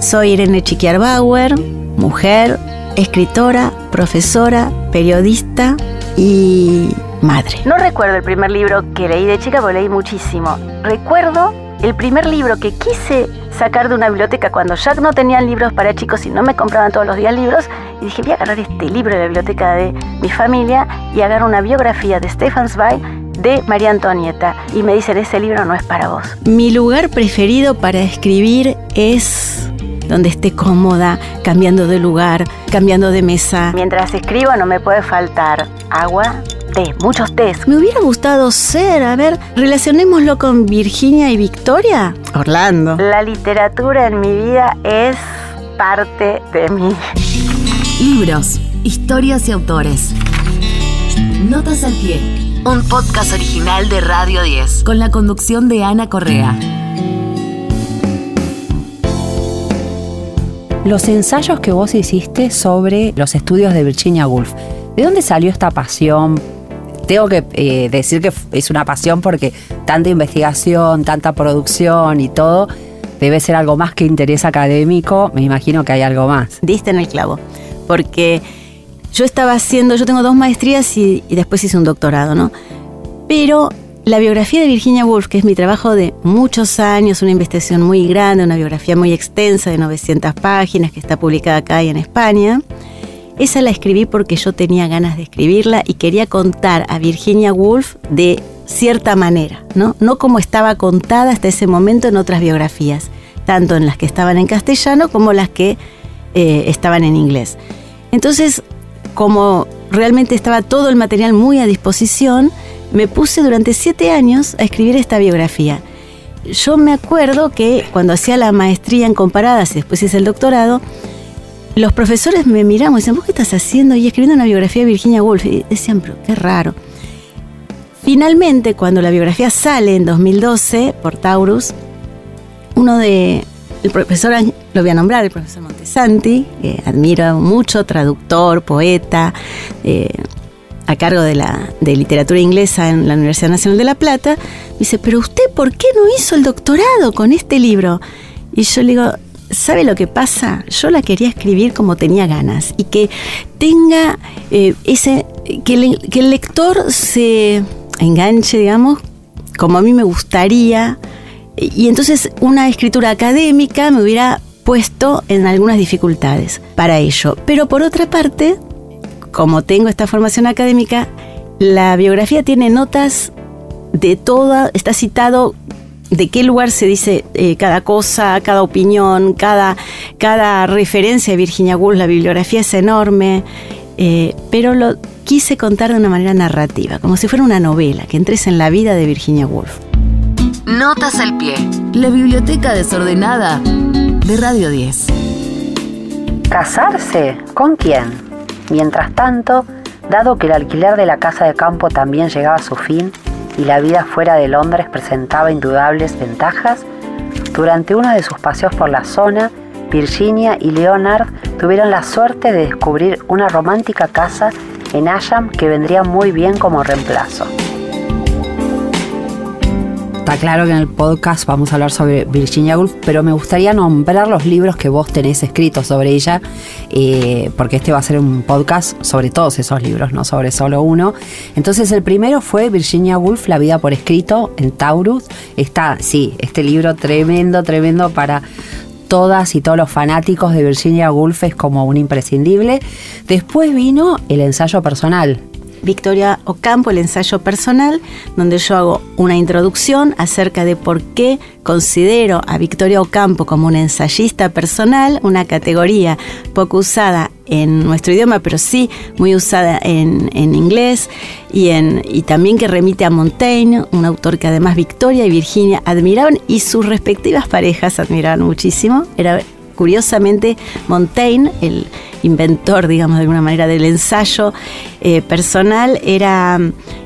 Soy Irene Chiquiarbauer, mujer, escritora, profesora, periodista y madre. No recuerdo el primer libro que leí de chica, porque leí muchísimo. Recuerdo el primer libro que quise sacar de una biblioteca cuando ya no tenían libros para chicos y no me compraban todos los días libros, y dije, voy a agarrar este libro de la biblioteca de mi familia y agarro una biografía de Stefan Zweig de María Antonieta, y me dicen, ese libro no es para vos. Mi lugar preferido para escribir es donde esté cómoda, cambiando de lugar, cambiando de mesa. Mientras escribo no me puede faltar agua, té, muchos tés. Me hubiera gustado ser, relacionémoslo con Virginia y Victoria. Orlando. La literatura en mi vida es parte de mí. Libros, historias y autores. Notas al pie. Un podcast original de Radio 10. Con la conducción de Ana Correa. Los ensayos que vos hiciste sobre los estudios de Virginia Woolf, ¿de dónde salió esta pasión? Tengo que decir que es una pasión porque tanta investigación, tanta producción y todo, debe ser algo más que interés académico. Me imagino que hay algo más. Diste en el clavo, porque yo tengo 2 maestrías y después hice un doctorado, ¿no? Pero la biografía de Virginia Woolf, que es mi trabajo de muchos años, una investigación muy grande, una biografía muy extensa de 900 páginas que está publicada acá y en España, esa la escribí porque yo tenía ganas de escribirla y quería contar a Virginia Woolf de cierta manera, ¿no? No como estaba contada hasta ese momento en otras biografías, tanto en las que estaban en castellano como las que estaban en inglés. Entonces, como realmente estaba todo el material muy a disposición, me puse durante 7 años a escribir esta biografía. Yo me acuerdo que cuando hacía la maestría en comparadas y después hice el doctorado, los profesores me miraban y decían, ¿vos qué estás haciendo? Y escribiendo una biografía de Virginia Woolf. Y decían, pero qué raro. Finalmente, cuando la biografía sale en 2012 por Taurus, el profesor, lo voy a nombrar, el profesor Montesanti, que admiro mucho, traductor, poeta, a cargo de literatura inglesa en la Universidad Nacional de La Plata, dice, pero usted, ¿por qué no hizo el doctorado con este libro? Y yo le digo, ¿sabe lo que pasa? Yo la quería escribir como tenía ganas y que tenga que el lector se enganche, digamos, como a mí me gustaría. Y entonces una escritura académica me hubiera puesto en algunas dificultades para ello. Pero por otra parte, como tengo esta formación académica, la biografía tiene notas de toda, está citado de qué lugar se dice cada cosa, cada opinión, cada referencia de Virginia Woolf. La bibliografía es enorme, pero lo quise contar de una manera narrativa, como si fuera una novela, que entres en la vida de Virginia Woolf. Notas al pie. La biblioteca desordenada de Radio 10. ¿Casarse? ¿Con quién? Mientras tanto, dado que el alquiler de la casa de campo también llegaba a su fin y la vida fuera de Londres presentaba indudables ventajas, durante uno de sus paseos por la zona, Virginia y Leonard tuvieron la suerte de descubrir una romántica casa en Asham que vendría muy bien como reemplazo. Está claro que en el podcast vamos a hablar sobre Virginia Woolf, pero me gustaría nombrar los libros que vos tenés escritos sobre ella, porque este va a ser un podcast sobre todos esos libros, no sobre solo uno. Entonces el primero fue Virginia Woolf, La vida por escrito, en Taurus. Este libro tremendo para todas y todos los fanáticos de Virginia Woolf, es como un imprescindible. Después vino el ensayo personal. Victoria Ocampo, el ensayo personal, donde yo hago una introducción acerca de por qué considero a Victoria Ocampo como una ensayista personal, una categoría poco usada en nuestro idioma, pero sí muy usada en inglés, y también que remite a Montaigne, un autor que además Victoria y Virginia admiraban y sus respectivas parejas admiraban muchísimo. Era curiosamente Montaigne, el inventor, digamos, de alguna manera, del ensayo personal, era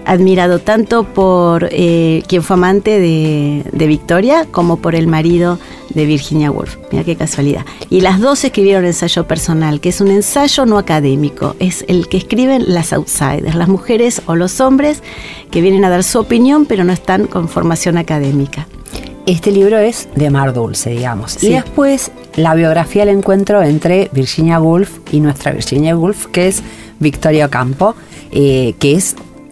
admirado tanto por quien fue amante de Victoria como por el marido de Virginia Woolf. Mira qué casualidad. Y las dos escribieron ensayo personal, que es un ensayo no académico, es el que escriben las outsiders, las mujeres o los hombres que vienen a dar su opinión pero no están con formación académica. este libro es de Mar Dulce, digamos. Sí. Y después la biografía la encuentro entre Virginia Woolf y nuestra Virginia Woolf, que es Victoria Ocampo, que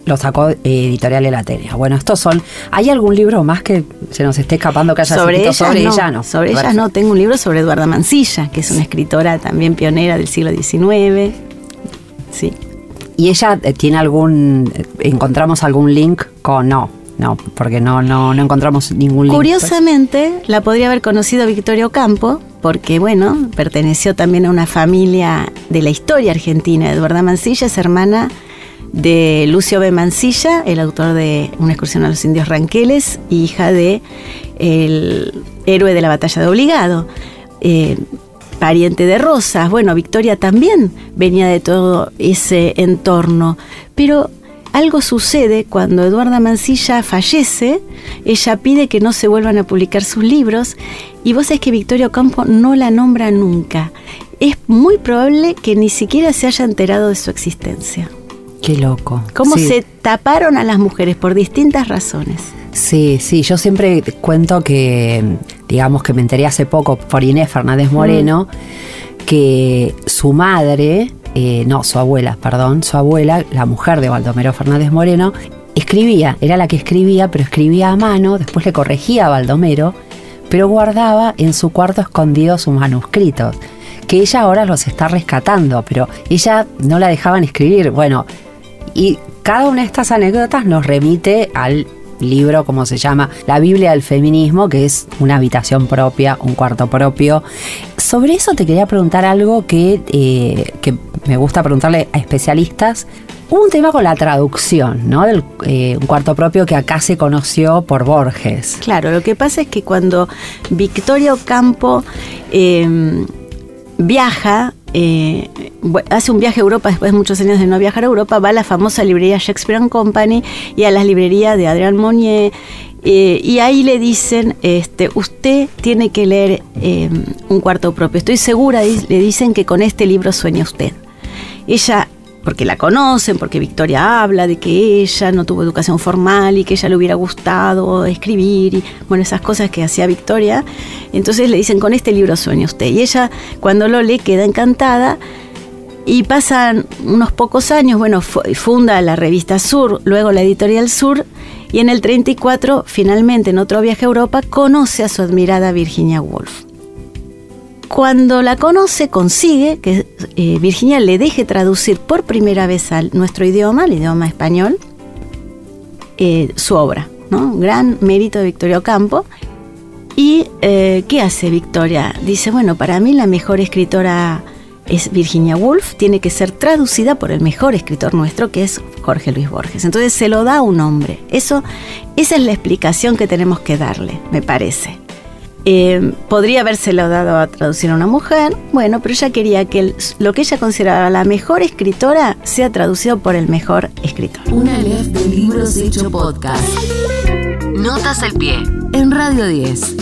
lo sacó Editorial Elateria. Bueno, estos son... ¿Hay algún libro más que se nos esté escapando que haya escrito sobre ella? No. Sobre ella no. Tengo un libro sobre Eduarda Mansilla, que es una escritora también pionera del siglo XIX. Sí. ¿Y ella tiene encontramos algún link con...? No, porque no encontramos ningún link. Curiosamente, la podría haber conocido Victoria Ocampo, porque, bueno, perteneció también a una familia de la historia argentina. Eduarda Mansilla es hermana de Lucio B. Mansilla, el autor de Una excursión a los indios Ranqueles, hija de el héroe de la batalla de Obligado, pariente de Rosas. Bueno, Victoria también venía de todo ese entorno, pero algo sucede cuando Eduarda Mansilla fallece. Ella pide que no se vuelvan a publicar sus libros, y vos sabés que Victoria Ocampo no la nombra nunca. Es muy probable que ni siquiera se haya enterado de su existencia. Qué loco. Cómo se taparon a las mujeres por distintas razones. Sí, yo siempre cuento que, digamos que me enteré hace poco por Inés Fernández Moreno, que su madre, su abuela, la mujer de Baldomero Fernández Moreno, era la que escribía, pero escribía a mano, después le corregía a Baldomero, pero guardaba en su cuarto escondido sus manuscritos, que ella ahora los está rescatando, pero ella no la dejaban escribir. Bueno, y cada una de estas anécdotas nos remite al libro, como se llama, La Biblia del Feminismo, que es una habitación propia, un cuarto propio. Sobre eso te quería preguntar algo que me gusta preguntarle a especialistas. Hubo un tema con la traducción, ¿no? Del un cuarto propio, que acá se conoció por Borges. Claro, lo que pasa es que cuando Victoria Ocampo viaja, hace un viaje a Europa después de muchos años de no viajar a Europa, va a la famosa librería Shakespeare & Company y a las librerías de Adrián Monnier, y ahí le dicen, usted tiene que leer un cuarto propio. Estoy segura, le dicen, que con este libro sueña usted. Ella, porque la conocen, porque Victoria habla de que ella no tuvo educación formal y que ella le hubiera gustado escribir, y bueno, esas cosas que hacía Victoria. Entonces le dicen, con este libro sueña usted. Y ella, cuando lo lee, queda encantada, y pasan unos pocos años. Bueno, funda la revista Sur, luego la editorial Sur, y en el 34, finalmente, en otro viaje a Europa, conoce a su admirada Virginia Woolf. Cuando la conoce, consigue que Virginia le deje traducir por primera vez a nuestro idioma, el idioma español, su obra, ¿no? Gran mérito de Victoria Ocampo. ¿Y qué hace Victoria? Dice, bueno, para mí la mejor escritora es Virginia Woolf, tiene que ser traducida por el mejor escritor nuestro, que es Jorge Luis Borges. Entonces se lo da a un hombre. Esa es la explicación que tenemos que darle, me parece. Podría habérselo dado a traducir a una mujer, bueno, pero ella quería que lo que ella consideraba la mejor escritora sea traducido por el mejor escritor. Una Aleph de Libros Hecho Podcast. Notas al pie, en Radio 10.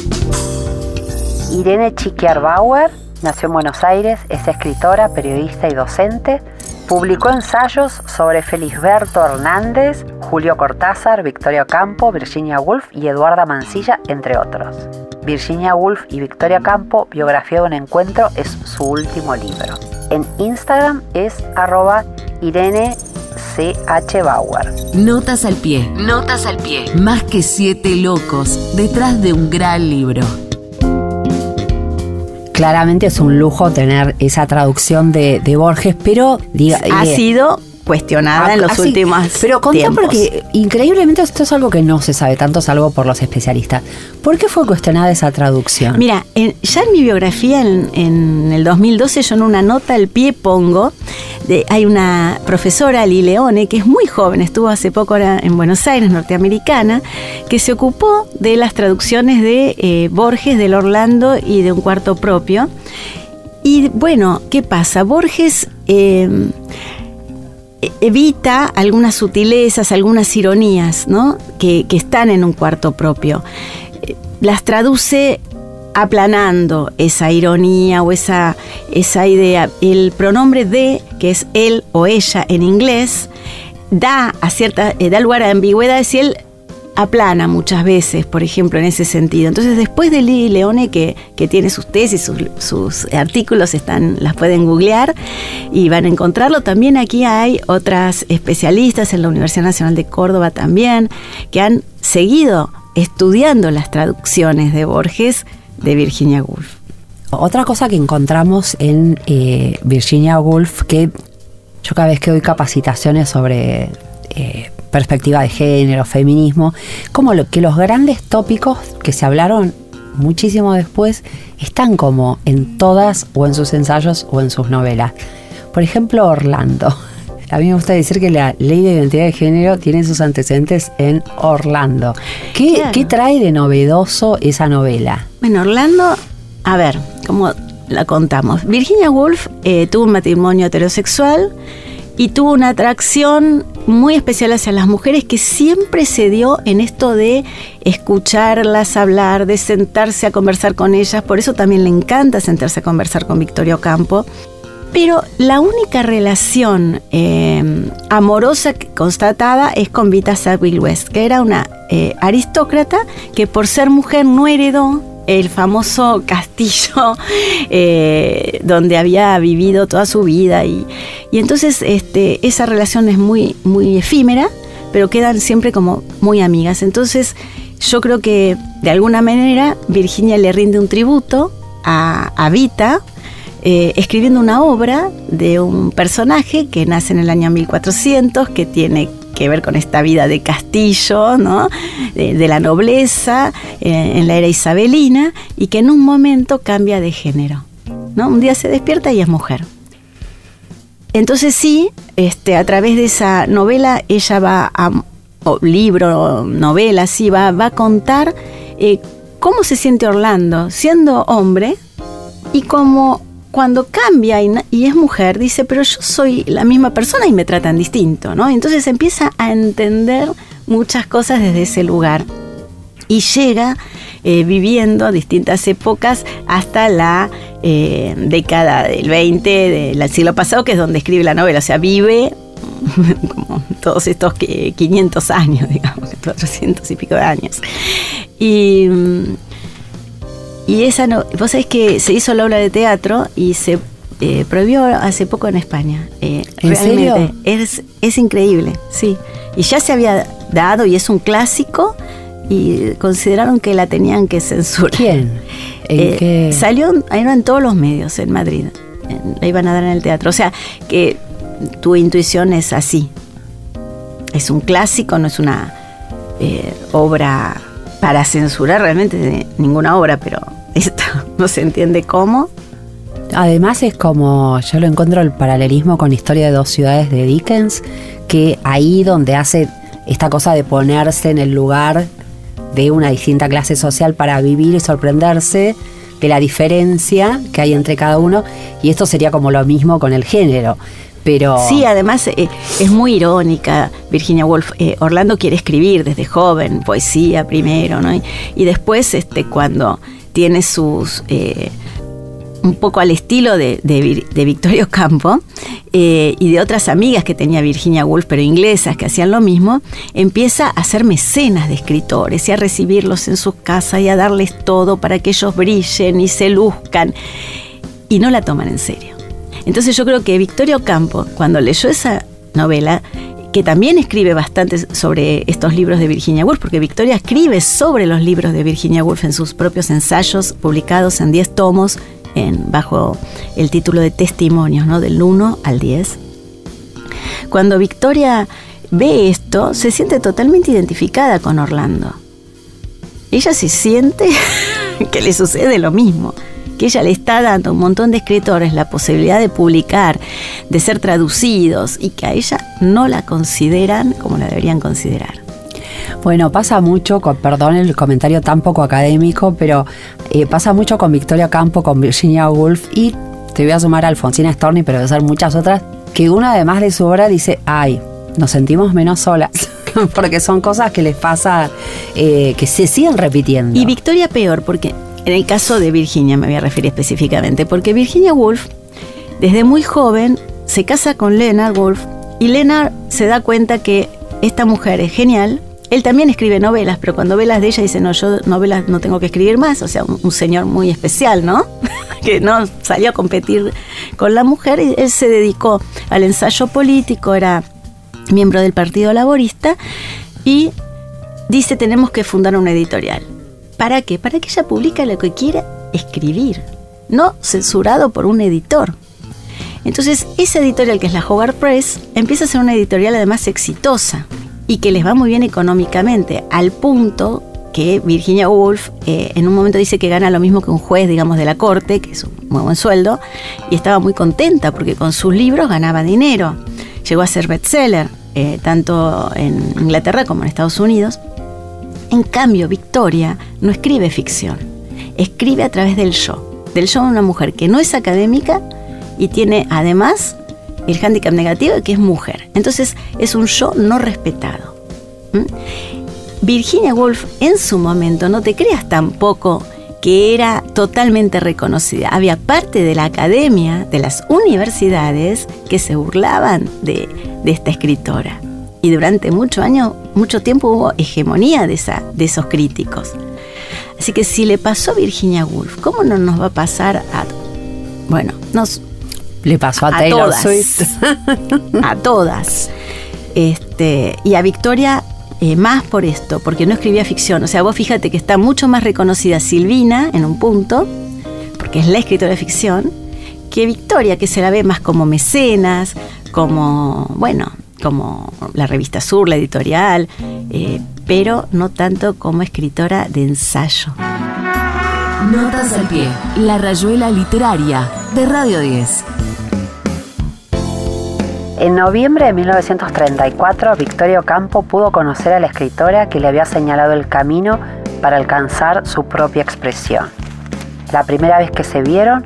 Irene Chiquiar-Bauer nació en Buenos Aires, es escritora, periodista y docente. Publicó ensayos sobre Felisberto Hernández, Julio Cortázar, Victoria Ocampo, Virginia Woolf y Eduarda Mansilla, entre otros. Virginia Woolf y Victoria Ocampo, biografía de un encuentro, es su último libro. En Instagram es @IreneCHBauer. Notas al pie. Notas al pie. Más que 7 locos detrás de un gran libro. Claramente es un lujo tener esa traducción de Borges, pero ha sido cuestionada en los últimos pero contá, tiempos. Porque increíblemente esto es algo que no se sabe tanto, salvo por los especialistas. ¿Por qué fue cuestionada esa traducción? Mira, ya en mi biografía, en el 2012, yo en una nota al pie pongo, hay una profesora, Li Leone, que es muy joven, estuvo hace poco ahora en Buenos Aires, norteamericana, que se ocupó de las traducciones de Borges, del Orlando y de Un cuarto propio. Y bueno, ¿qué pasa? Borges evita algunas sutilezas, algunas ironías, ¿no? que están en Un cuarto propio. Las traduce aplanando esa ironía o esa idea. El pronombre de, que es él o ella en inglés, da lugar a ambigüedades, y él aplana muchas veces, por ejemplo, en ese sentido. Entonces, después de Lili Leone, que tiene sus tesis, sus artículos, las pueden googlear y van a encontrarlo. También aquí hay otras especialistas en la Universidad Nacional de Córdoba también, que han seguido estudiando las traducciones de Borges de Virginia Woolf. Otra cosa que encontramos en Virginia Woolf, que yo cada vez que doy capacitaciones sobre perspectiva de género, feminismo, como que los grandes tópicos que se hablaron muchísimo después están como en todas o en sus ensayos o en sus novelas. Por ejemplo, Orlando. A mí me gusta decir que la ley de identidad de género tiene sus antecedentes en Orlando. ¿Qué trae de novedoso esa novela? Bueno, Orlando, a ver, ¿cómo la contamos? Virginia Woolf tuvo un matrimonio heterosexual y tuvo una atracción muy especial hacia las mujeres que siempre se dio en esto de escucharlas hablar, de sentarse a conversar con ellas. Por eso también le encanta sentarse a conversar con Victoria Ocampo. Pero la única relación amorosa constatada es con Vita Sackville West, que era una aristócrata que por ser mujer no heredó el famoso castillo donde había vivido toda su vida. Y entonces esa relación es muy, muy efímera, pero quedan siempre como muy amigas. Entonces yo creo que de alguna manera Virginia le rinde un tributo a Vita, escribiendo una obra de un personaje que nace en el año 1400, que tiene que ver con esta vida de castillo, ¿no? de la nobleza en la era isabelina, y que en un momento cambia de género, ¿no? Un día se despierta y es mujer. Entonces sí, a través de esa novela ella va libro, novela, sí, va a contar cómo se siente Orlando siendo hombre, y cómo cuando cambia y es mujer, dice, pero yo soy la misma persona y me tratan distinto, ¿no? Entonces empieza a entender muchas cosas desde ese lugar. Y llega viviendo distintas épocas hasta la década del 20 del siglo pasado, que es donde escribe la novela. O sea, vive como todos estos 500 años, digamos, 400 y pico de años. Y esa vos sabés que se hizo la obra de teatro y se prohibió hace poco en España. ¿En realmente serio? Es increíble, sí. Y ya se había dado y es un clásico, y consideraron que la tenían que censurar. ¿Quién? ¿En qué? Salió en todos los medios en Madrid. La iban a dar en el teatro. O sea, que tu intuición es así. Es un clásico, no es una obra para censurar realmente ninguna obra, pero esto no se entiende cómo. Además es como, yo lo encuentro el paralelismo con Historia de dos ciudades de Dickens, que ahí donde hace esta cosa de ponerse en el lugar de una distinta clase social para vivir y sorprenderse de la diferencia que hay entre cada uno, y esto sería como lo mismo con el género. Pero sí, además es muy irónica Virginia Woolf. Orlando quiere escribir desde joven, poesía primero, ¿no? Y después cuando tiene sus un poco al estilo de Victoria Ocampo y de otras amigas que tenía Virginia Woolf, pero inglesas, que hacían lo mismo, empieza a ser mecenas de escritores y a recibirlos en sus casas y a darles todo para que ellos brillen y se luzcan, y no la toman en serio. Entonces yo creo que Victoria Ocampo, cuando leyó esa novela, que también escribe bastante sobre estos libros de Virginia Woolf, porque Victoria escribe sobre los libros de Virginia Woolf en sus propios ensayos, publicados en 10 tomos, bajo el título de Testimonios, ¿no? Del 1 al 10. Cuando Victoria ve esto, se siente totalmente identificada con Orlando. Ella se siente que le sucede lo mismo, que ella le está dando a un montón de escritores la posibilidad de publicar, de ser traducidos, y que a ella no la consideran como la deberían considerar. Bueno, pasa mucho, perdón el comentario tan poco académico, pero pasa mucho con Victoria Ocampo, con Virginia Woolf, y te voy a sumar a Alfonsina Storni, pero debe ser muchas otras, que una además de su obra dice, ay, nos sentimos menos solas, porque son cosas que les pasa, que se siguen repitiendo. Y Victoria peor, porque en el caso de Virginia me voy a referir específicamente, porque Virginia Woolf, desde muy joven, se casa con Leonard Woolf, y Leonard se da cuenta que esta mujer es genial, Él también escribe novelas, pero con novelas de ella dice, no, yo novelas no tengo que escribir más. O sea, un señor muy especial, ¿no? Que no salió a competir con la mujer, y él se dedicó al ensayo político, era miembro del Partido Laborista, y dice, tenemos que fundar una editorial. ¿Para qué? Para que ella publique lo que quiera escribir, no censurado por un editor. Entonces, esa editorial, que es la Hogarth Press, empieza a ser una editorial además exitosa y que les va muy bien económicamente, al punto que Virginia Woolf en un momento dice que gana lo mismo que un juez, digamos, de la corte, que es un muy buen sueldo, y estaba muy contenta porque con sus libros ganaba dinero. Llegó a ser bestseller, tanto en Inglaterra como en Estados Unidos. En cambio, Victoria no escribe ficción, escribe a través del yo de una mujer que no es académica y tiene además el hándicap negativo de que es mujer. Entonces es un yo no respetado. Virginia Woolf en su momento, no te creas tampoco que era totalmente reconocida. Había parte de la academia, de las universidades, que se burlaban de esta escritora. Y durante mucho tiempo hubo hegemonía de esos críticos. Así que si le pasó a Virginia Woolf, ¿cómo no nos va a pasar a... Bueno, le pasó a Taylor Swift. A todas. Y a Victoria más por esto, porque no escribía ficción. O sea, vos fíjate que está mucho más reconocida Silvina en un punto, porque es la escritora de ficción, que Victoria, que se la ve más como mecenas, como la revista Sur, la editorial, pero no tanto como escritora de ensayo. Notas al pie, la rayuela literaria de Radio 10. En noviembre de 1934, Victoria Ocampo pudo conocer a la escritora que le había señalado el camino para alcanzar su propia expresión. La primera vez que se vieron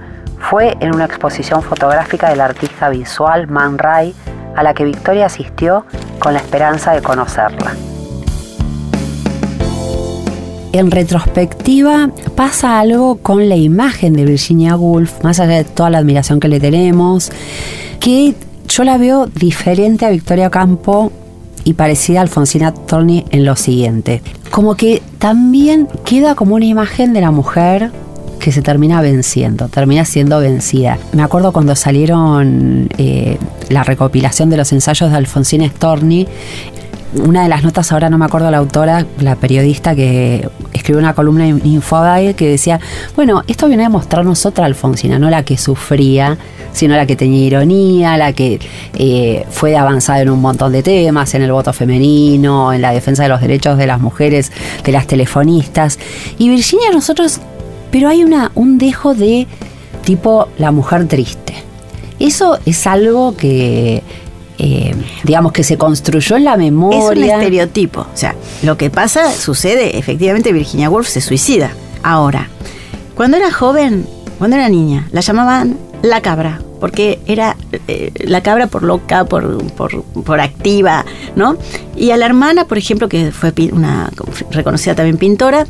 fue en una exposición fotográfica del artista visual Man Ray, a la que Victoria asistió con la esperanza de conocerla. En retrospectiva, pasa algo con la imagen de Virginia Woolf, más allá de toda la admiración que le tenemos, que yo la veo diferente a Victoria Ocampo y parecida a Alfonsina Storni en lo siguiente. Como que también queda como una imagen de la mujer que se termina siendo vencida. Me acuerdo cuando salieron la recopilación de los ensayos de Alfonsina Storni, una de las notas, ahora no me acuerdo la autora, la periodista que escribió una columna en Infobae que decía, bueno, esto viene a mostrarnos otra Alfonsina, no la que sufría, sino la que tenía ironía, la que fue avanzada en un montón de temas, en el voto femenino, en la defensa de los derechos de las mujeres, de las telefonistas. Y Virginia, pero hay un dejo de tipo la mujer triste. Eso es algo que... digamos que se construyó en la memoria. Es un estereotipo. O sea, lo que sucede, efectivamente Virginia Woolf se suicida. Ahora, cuando era joven, cuando era niña, la llamaban la cabra, porque era la cabra por loca, por activa, ¿no? Y a la hermana, por ejemplo, que fue una reconocida también pintora,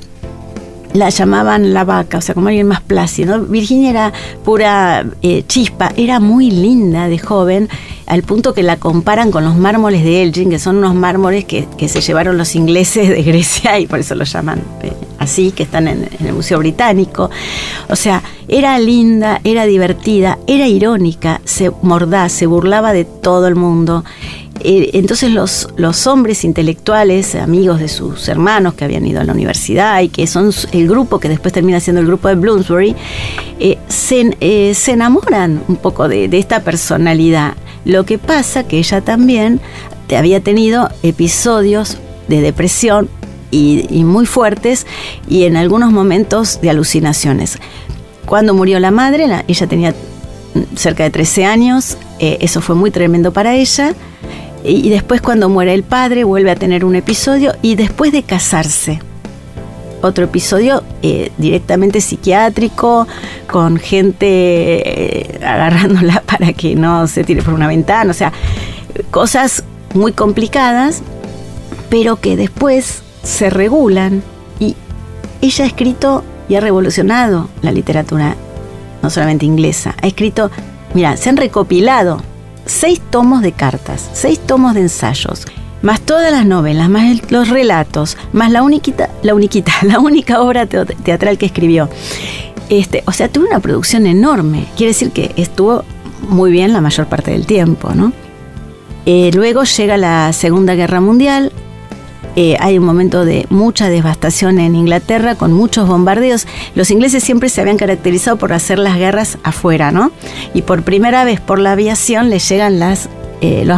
la llamaban la vaca, o sea, como alguien más plácido, ¿no? Virginia era pura chispa, era muy linda de joven, al punto que la comparan con los mármoles de Elgin, que son unos mármoles que se llevaron los ingleses de Grecia y por eso los llaman así, que están en el Museo Británico. O sea, era linda, era divertida, era irónica, mordaz, se burlaba de todo el mundo. Entonces los hombres intelectuales, amigos de sus hermanos que habían ido a la universidad y que son el grupo que después termina siendo el grupo de Bloomsbury, se enamoran un poco de esta personalidad. Lo que pasa que ella también había tenido episodios de depresión y muy fuertes, y en algunos momentos de alucinaciones. Cuando murió la madre, ella tenía cerca de 13 años, eso fue muy tremendo para ella. Y después, cuando muere el padre, vuelve a tener un episodio, y después de casarse, otro episodio directamente psiquiátrico, con gente agarrándola para que no se tire por una ventana. O sea, cosas muy complicadas, pero que después se regulan. Y ella ha escrito y ha revolucionado la literatura, no solamente inglesa. Ha escrito, mira, se han recopilado 6 tomos de cartas, 6 tomos de ensayos, más todas las novelas, más los relatos, más la única obra teatral que escribió. O sea, tuvo una producción enorme. Quiere decir que estuvo muy bien la mayor parte del tiempo, ¿no? Luego llega la Segunda Guerra Mundial. Hay un momento de mucha devastación en Inglaterra con muchos bombardeos. Los ingleses siempre se habían caracterizado por hacer las guerras afuera, ¿no? Y por primera vez por la aviación les llegan las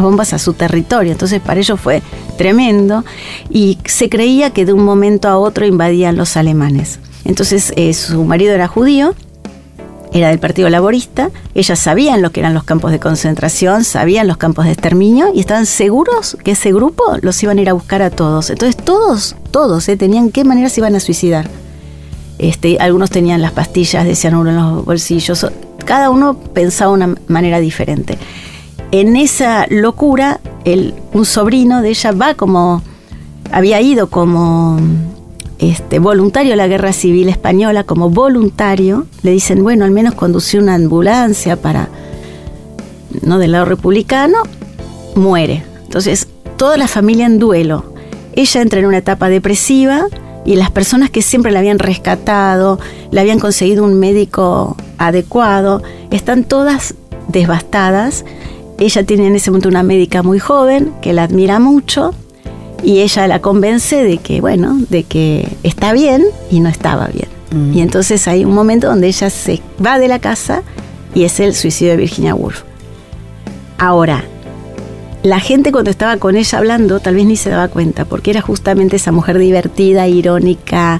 bombas a su territorio. Entonces para ellos fue tremendo y se creía que de un momento a otro invadían los alemanes. Entonces su marido era judío, era del Partido Laborista, ellas sabían lo que eran los campos de concentración, sabían los campos de exterminio y estaban seguros que ese grupo los iban a ir a buscar a todos. Entonces todos tenían qué manera se iban a suicidar. Algunos tenían las pastillas de cianuro en los bolsillos, cada uno pensaba de una manera diferente. En esa locura, un sobrino de ella había ido como voluntario a la Guerra Civil Española, como voluntario. Le dicen, bueno, al menos conducir una ambulancia no del lado republicano, muere. Entonces, toda la familia en duelo. Ella entra en una etapa depresiva y las personas que siempre la habían rescatado, le habían conseguido un médico adecuado, están todas devastadas. Ella tiene en ese momento una médica muy joven que la admira mucho y ella la convence de que está bien y no estaba bien. Y entonces hay un momento donde ella se va de la casa y es el suicidio de Virginia Woolf. Ahora, la gente cuando estaba con ella hablando tal vez ni se daba cuenta porque era justamente esa mujer divertida, irónica.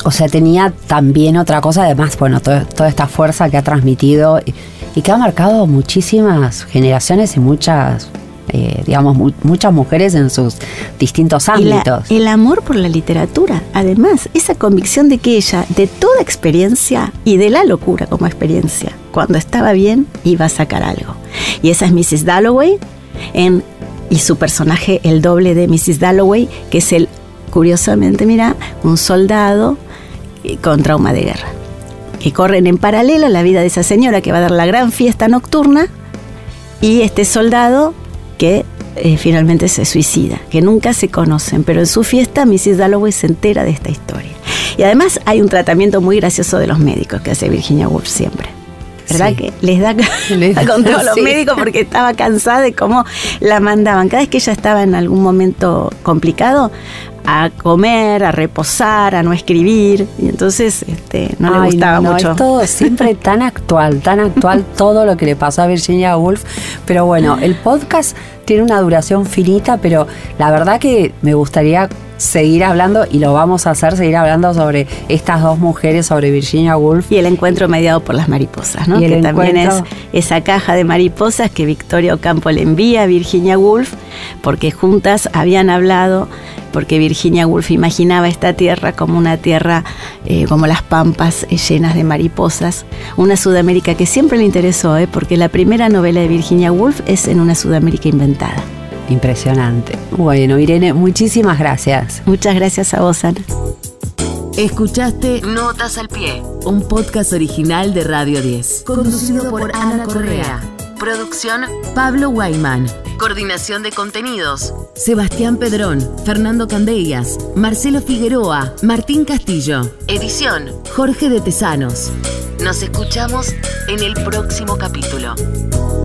O sea, tenía también otra cosa, además, toda esta fuerza que ha transmitido y que ha marcado muchísimas generaciones y muchas mujeres en sus distintos ámbitos. Y el amor por la literatura, además, esa convicción de que ella, de toda experiencia y de la locura como experiencia, cuando estaba bien, iba a sacar algo. Y esa es Mrs. Dalloway, y su personaje, el doble de Mrs. Dalloway, que es curiosamente, un soldado con trauma de guerra. Que corren en paralelo la vida de esa señora que va a dar la gran fiesta nocturna y este soldado que finalmente se suicida, que nunca se conocen, pero en su fiesta Mrs. Dalloway se entera de esta historia. Y además hay un tratamiento muy gracioso de los médicos que hace Virginia Woolf siempre. ¿Verdad? Sí. Que les da con todos los médicos porque estaba cansada de cómo la mandaban. Cada vez que ella estaba en algún momento complicado, a comer, a reposar, a no escribir, y entonces no le gustaba mucho. Es todo siempre tan actual todo lo que le pasó a Virginia Woolf, pero bueno, el podcast tiene una duración finita, pero la verdad que me gustaría seguir hablando, y lo vamos a hacer, seguir hablando sobre estas dos mujeres, sobre Virginia Woolf. Y el encuentro mediado por las mariposas, ¿no? Que también es esa caja de mariposas que Victoria Ocampo le envía a Virginia Woolf, porque juntas habían hablado, porque Virginia Woolf imaginaba esta tierra como una tierra como las pampas llenas de mariposas, una Sudamérica que siempre le interesó, porque la primera novela de Virginia Woolf es en una Sudamérica inventada. Impresionante. Bueno, Irene, muchísimas gracias. Muchas gracias a vos, Ana. Escuchaste Notas al Pie, un podcast original de Radio 10, conducido por Ana Correa. Producción Pablo Guayman. Coordinación de contenidos Sebastián Pedrón, Fernando Candellas, Marcelo Figueroa, Martín Castillo. Edición Jorge de Tesanos. Nos escuchamos en el próximo capítulo.